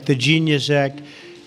The Genius Act,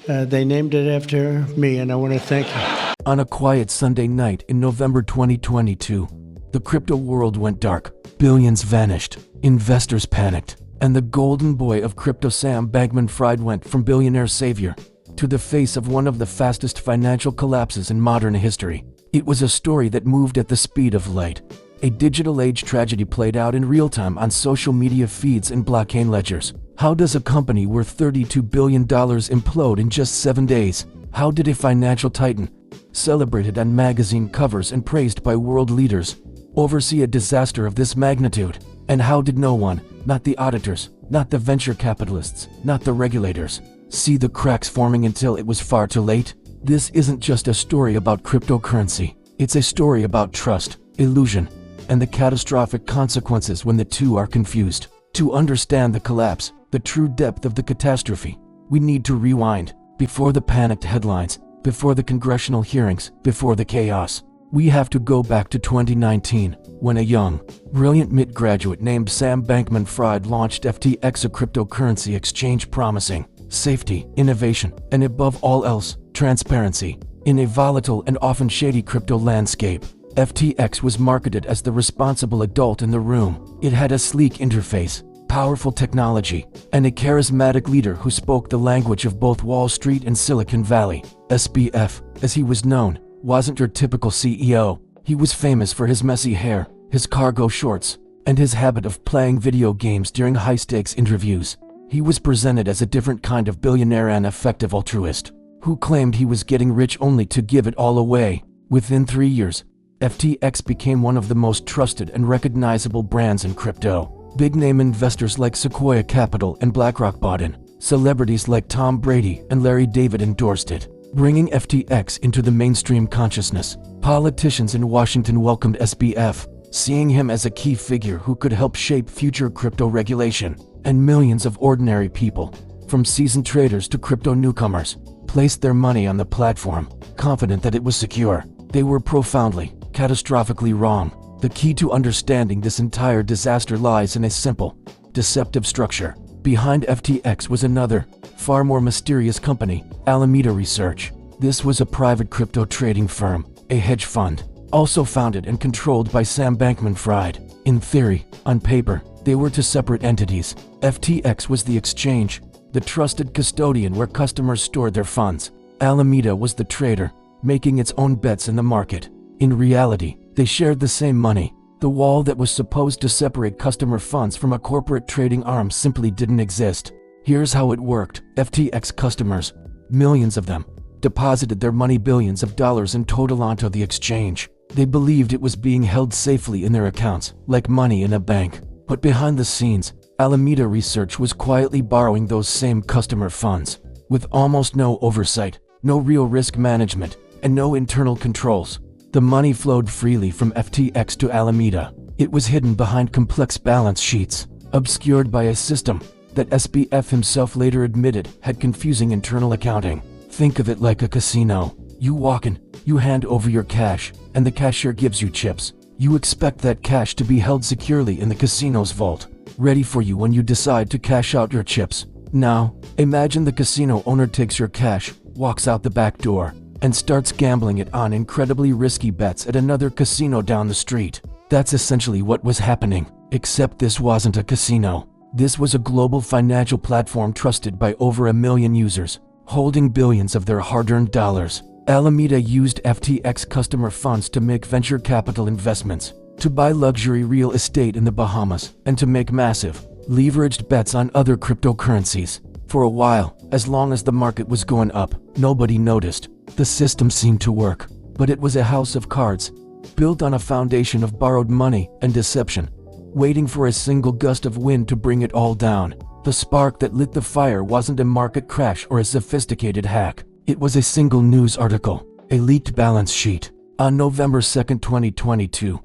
they named it after me, and I want to thank you. On a quiet Sunday night in November 2022, the crypto world went dark. Billions vanished, investors panicked, and the golden boy of crypto Sam Bankman-Fried went from billionaire savior to the face of one of the fastest financial collapses in modern history. It was a story that moved at the speed of light. A digital age tragedy played out in real time on social media feeds and blockchain ledgers. How does a company worth $32 billion implode in just 7 days? How did a financial titan, celebrated on magazine covers and praised by world leaders, oversee a disaster of this magnitude? And how did no one, not the auditors, not the venture capitalists, not the regulators, see the cracks forming until it was far too late? This isn't just a story about cryptocurrency. It's a story about trust, illusion, and the catastrophic consequences when the two are confused. To understand the collapse, the true depth of the catastrophe, we need to rewind. Before the panicked headlines, before the congressional hearings, before the chaos, we have to go back to 2019, when a young, brilliant mid-graduate named Sam Bankman-Fried launched FTX, a cryptocurrency exchange promising safety, innovation, and above all else, transparency. In a volatile and often shady crypto landscape, FTX was marketed as the responsible adult in the room. It had a sleek interface, powerful technology, and a charismatic leader who spoke the language of both Wall Street and Silicon Valley. SBF, as he was known, wasn't your typical CEO. He was famous for his messy hair, his cargo shorts, and his habit of playing video games during high-stakes interviews. He was presented as a different kind of billionaire and effective altruist, who claimed he was getting rich only to give it all away. Within 3 years, FTX became one of the most trusted and recognizable brands in crypto. Big-name investors like Sequoia Capital and BlackRock bought in. Celebrities like Tom Brady and Larry David endorsed it, bringing FTX into the mainstream consciousness. Politicians in Washington welcomed SBF, seeing him as a key figure who could help shape future crypto regulation. And millions of ordinary people, from seasoned traders to crypto newcomers, placed their money on the platform, confident that it was secure. They were profoundly, catastrophically wrong. The key to understanding this entire disaster lies in a simple, deceptive structure. Behind FTX was another, far more mysterious company, Alameda Research. This was a private crypto trading firm, a hedge fund, also founded and controlled by Sam Bankman-Fried. In theory, on paper, they were two separate entities. FTX was the exchange, the trusted custodian where customers stored their funds. Alameda was the trader, making its own bets in the market. In reality, they shared the same money. The wall that was supposed to separate customer funds from a corporate trading arm simply didn't exist. Here's how it worked. FTX customers, millions of them, deposited their money, billions of dollars in total, onto the exchange. They believed it was being held safely in their accounts, like money in a bank. But behind the scenes, Alameda Research was quietly borrowing those same customer funds, with almost no oversight, no real risk management, and no internal controls. The money flowed freely from FTX to Alameda. It was hidden behind complex balance sheets, obscured by a system that SBF himself later admitted had confusing internal accounting. Think of it like a casino. You walk in, you hand over your cash, and the cashier gives you chips. You expect that cash to be held securely in the casino's vault, ready for you when you decide to cash out your chips. Now, imagine the casino owner takes your cash, walks out the back door, and starts gambling it on incredibly risky bets at another casino down the street. That's essentially what was happening, except this wasn't a casino. This was a global financial platform trusted by over 1 million users, holding billions of their hard-earned dollars. Alameda used FTX customer funds to make venture capital investments, to buy luxury real estate in the Bahamas, and to make massive, leveraged bets on other cryptocurrencies. For a while, as long as the market was going up, nobody noticed. The system seemed to work, but it was a house of cards, built on a foundation of borrowed money and deception, waiting for a single gust of wind to bring it all down. The spark that lit the fire wasn't a market crash or a sophisticated hack. It was a single news article, a leaked balance sheet. On November 2, 2022,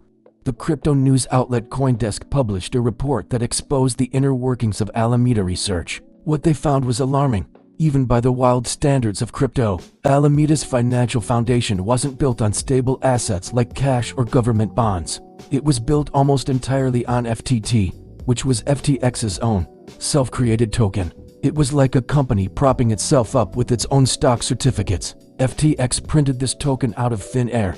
the crypto news outlet CoinDesk published a report that exposed the inner workings of Alameda Research. What they found was alarming, even by the wild standards of crypto. Alameda's financial foundation wasn't built on stable assets like cash or government bonds. It was built almost entirely on FTT, which was FTX's own self-created token. It was like a company propping itself up with its own stock certificates. FTX printed this token out of thin air,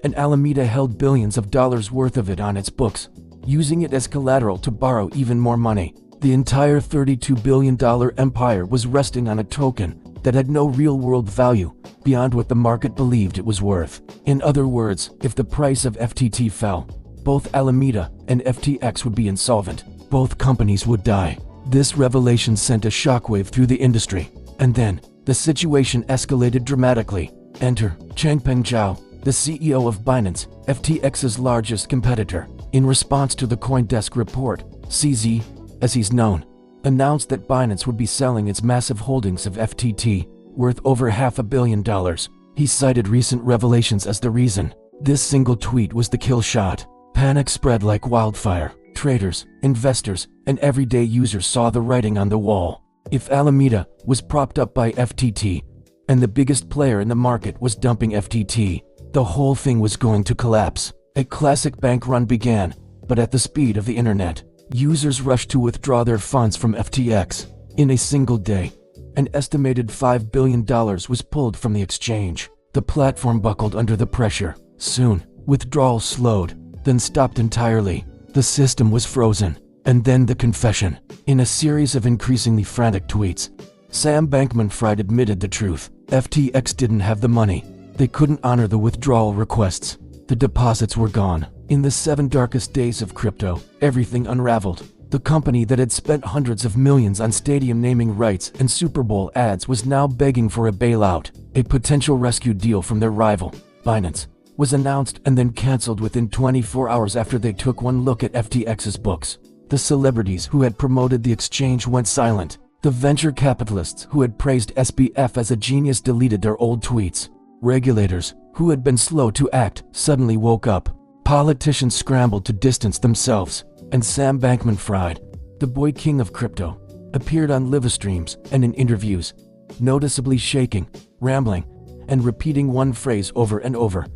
and Alameda held billions of dollars worth of it on its books, using it as collateral to borrow even more money. The entire $32 billion empire was resting on a token that had no real-world value beyond what the market believed it was worth. In other words, if the price of FTT fell, both Alameda and FTX would be insolvent. Both companies would die. This revelation sent a shockwave through the industry, and then the situation escalated dramatically. Enter Changpeng Zhao, the CEO of Binance, FTX's largest competitor. In response to the CoinDesk report, CZ, as he's known, announced that Binance would be selling its massive holdings of FTT, worth over $500 million. He cited recent revelations as the reason. This single tweet was the kill shot. Panic spread like wildfire. Traders, investors, and everyday users saw the writing on the wall. If Alameda was propped up by FTT, and the biggest player in the market was dumping FTT, the whole thing was going to collapse. A classic bank run began, but at the speed of the internet. Users rushed to withdraw their funds from FTX. In a single day, an estimated $5 billion was pulled from the exchange. The platform buckled under the pressure. Soon, withdrawals slowed, then stopped entirely. The system was frozen. And then the confession. In a series of increasingly frantic tweets, Sam Bankman-Fried admitted the truth. FTX didn't have the money. They couldn't honor the withdrawal requests. The deposits were gone. In the 7 darkest days of crypto, everything unraveled. The company that had spent hundreds of millions on stadium naming rights and Super Bowl ads was now begging for a bailout. A potential rescue deal from their rival, Binance, was announced and then canceled within 24 hours after they took one look at FTX's books. The celebrities who had promoted the exchange went silent. The venture capitalists who had praised SBF as a genius deleted their old tweets. Regulators, who had been slow to act, suddenly woke up. Politicians scrambled to distance themselves, and Sam Bankman-Fried, the boy king of crypto, appeared on live streams and in interviews, noticeably shaking, rambling, and repeating one phrase over and over.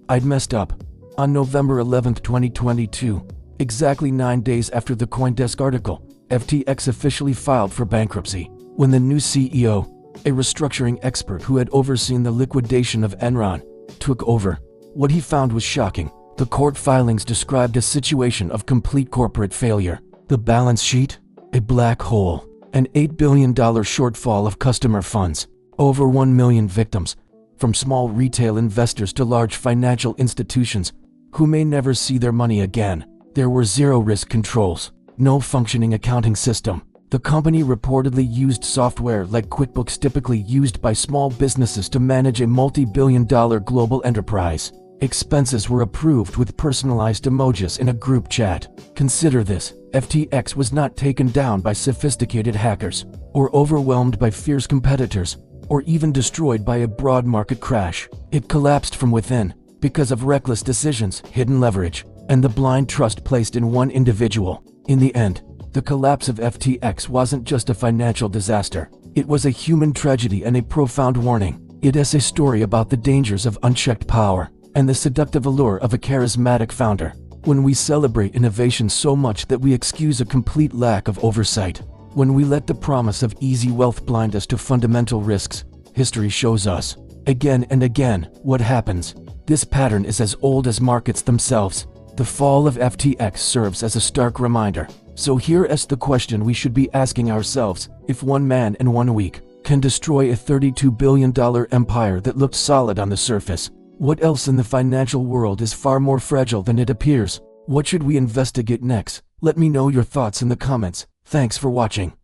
"I'd messed up." On November 11, 2022, exactly 9 days after the CoinDesk article, FTX officially filed for bankruptcy. When the new CEO, a restructuring expert who had overseen the liquidation of Enron, took over, what he found was shocking. The court filings described a situation of complete corporate failure. The balance sheet? A black hole. An $8 billion shortfall of customer funds. Over 1 million victims, from small retail investors to large financial institutions, who may never see their money again. There were zero risk controls. No functioning accounting system. The company reportedly used software like QuickBooks typically used by small businesses to manage a multi-billion-dollar global enterprise. Expenses were approved with personalized emojis in a group chat. Consider this: FTX was not taken down by sophisticated hackers, or overwhelmed by fierce competitors, or even destroyed by a broad market crash. It collapsed from within, because of reckless decisions, hidden leverage, and the blind trust placed in one individual. In the end, the collapse of FTX wasn't just a financial disaster. It was a human tragedy and a profound warning. It is a story about the dangers of unchecked power and the seductive allure of a charismatic founder. When we celebrate innovation so much that we excuse a complete lack of oversight, when we let the promise of easy wealth blind us to fundamental risks, history shows us, again and again, what happens. This pattern is as old as markets themselves. The fall of FTX serves as a stark reminder. So here is the question we should be asking ourselves: if one man in 1 week can destroy a $32 billion empire that looked solid on the surface, what else in the financial world is far more fragile than it appears? What should we investigate next? Let me know your thoughts in the comments. Thanks for watching.